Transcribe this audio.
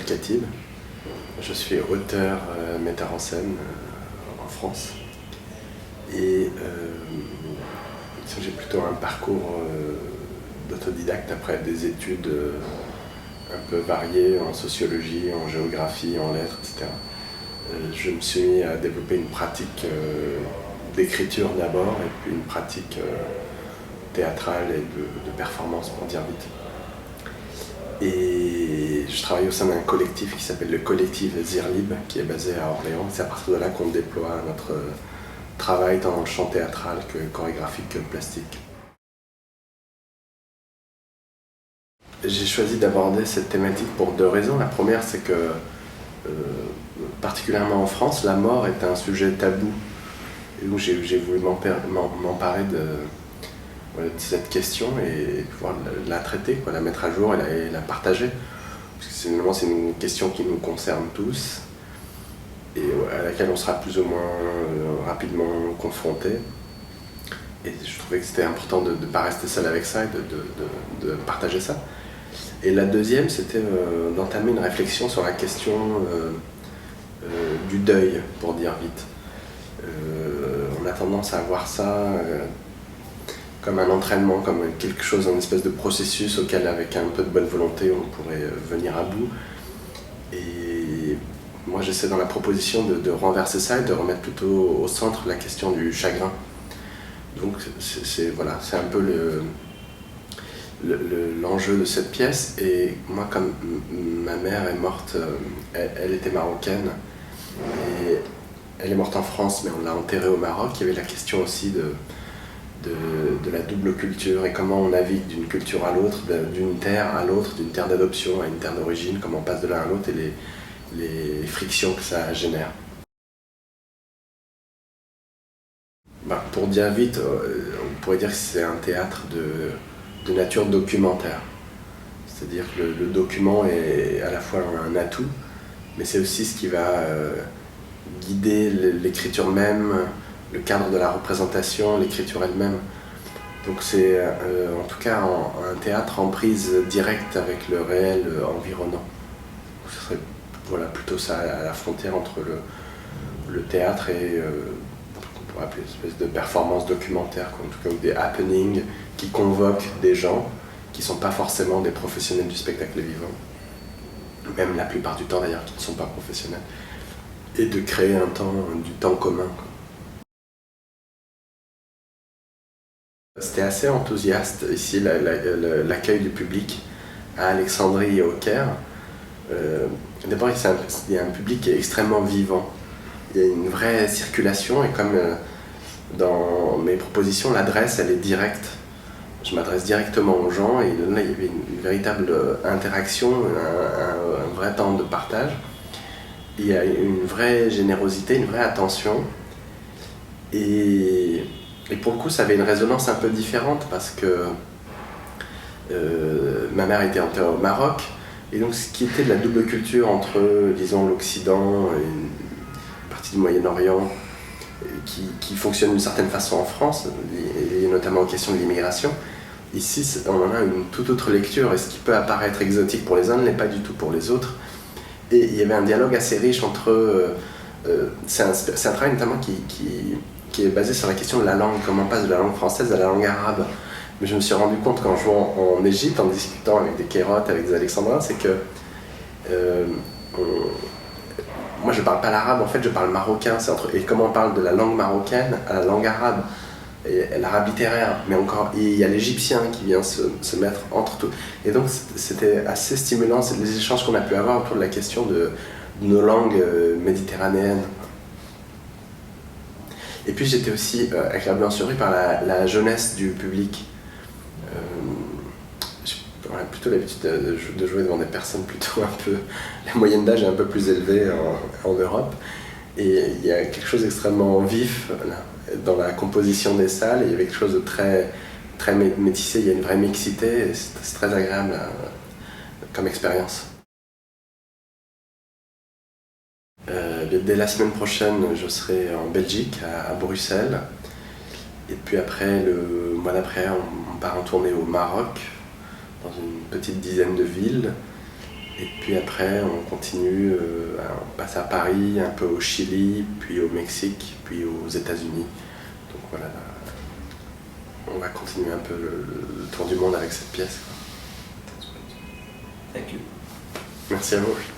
Katib. Je suis auteur, metteur en scène en France. Et j'ai plutôt un parcours d'autodidacte après des études un peu variées en sociologie, en géographie, en lettres, etc. Je me suis mis à développer une pratique d'écriture d'abord et puis une pratique théâtrale et de performance, pour dire vite. Et je travaille au sein d'un collectif qui s'appelle le collectif Zirlib, qui est basé à Orléans. C'est à partir de là qu'on déploie notre travail tant dans le champ théâtral que chorégraphique que plastique. J'ai choisi d'aborder cette thématique pour deux raisons. La première, c'est que, particulièrement en France, la mort est un sujet tabou. Et donc j'ai voulu m'emparer de cette question et pouvoir la traiter, la mettre à jour et la partager. Parce que c'est une question qui nous concerne tous et à laquelle on sera plus ou moins rapidement confronté. Et je trouvais que c'était important de ne pas rester seul avec ça et de partager ça. Et la deuxième, c'était d'entamer une réflexion sur la question du deuil, pour dire vite. On a tendance à voir ça comme un entraînement, comme quelque chose, une espèce de processus auquel, avec un peu de bonne volonté, on pourrait venir à bout. Et moi, j'essaie dans la proposition de renverser ça et de remettre plutôt au centre la question du chagrin. Donc c'est un peu l'enjeu de cette pièce. Et moi, comme ma mère est morte, elle était marocaine, et elle est morte en France, mais on l'a enterrée au Maroc. Il y avait la question aussi de la double culture et comment on navigue d'une culture à l'autre, d'une terre à l'autre, d'une terre d'adoption à une terre d'origine, comment on passe de l'un à l'autre et les frictions que ça génère. Pour dire vite, on pourrait dire que c'est un théâtre de nature documentaire. C'est-à-dire que le document est à la fois un atout, mais c'est aussi ce qui va guider l'écriture même, le cadre de la représentation, l'écriture elle-même. Donc c'est en tout cas un théâtre en prise directe avec le réel environnant. Ce serait plutôt ça, à la frontière entre le théâtre et qu'on pourrait appeler une espèce de performance documentaire, en tout cas, ou des happenings qui convoquent des gens qui ne sont pas forcément des professionnels du spectacle vivant, même la plupart du temps d'ailleurs qui ne sont pas professionnels, et de créer du temps commun. C'était assez enthousiaste ici, l'accueil du public à Alexandrie et au Caire. D'abord, il y a un public qui est extrêmement vivant. Il y a une vraie circulation et comme dans mes propositions, l'adresse elle est directe. Je m'adresse directement aux gens et là il y avait une véritable interaction, un vrai temps de partage. Il y a une vraie générosité, une vraie attention. Et pour le coup, ça avait une résonance un peu différente parce que ma mère était enterrée au Maroc. Et donc, ce qui était de la double culture entre, disons, l'Occident et une partie du Moyen-Orient qui fonctionne d'une certaine façon en France, et notamment aux questions de l'immigration, ici, on en a une toute autre lecture. Et ce qui peut apparaître exotique pour les uns ne l'est pas du tout pour les autres. Et il y avait un dialogue assez riche entre... c'est un travail notamment qui est basé sur la question de la langue, comment on passe de la langue française à la langue arabe. Mais je me suis rendu compte qu'en jouant en Égypte, en discutant avec des Kérotes, avec des Alexandrins, c'est que moi je parle pas l'arabe, en fait je parle marocain. Et comment on parle de la langue marocaine à la langue arabe, et l'arabe littéraire, mais encore il y a l'égyptien qui vient se mettre entre tout. Et donc c'était assez stimulant, les échanges qu'on a pu avoir autour de la question de nos langues méditerranéennes. Et puis j'étais aussi agréablement surpris par la jeunesse du public. J'ai plutôt l'habitude de jouer devant des personnes plutôt un peu... La moyenne d'âge est un peu plus élevée en Europe. Et il y a quelque chose d'extrêmement vif là, dans la composition des salles. Et il y avait quelque chose de très, très métissé, il y a une vraie mixité. C'est très agréable comme expérience. Dès la semaine prochaine, je serai en Belgique, à Bruxelles. Et puis après, le mois d'après, on part en tournée au Maroc, dans une petite dizaine de villes. Et puis après, on continue, on passe à Paris, un peu au Chili, puis au Mexique, puis aux États-Unis. Donc voilà, là, on va continuer un peu le tour du monde avec cette pièce, quoi. Thank you. Merci à vous.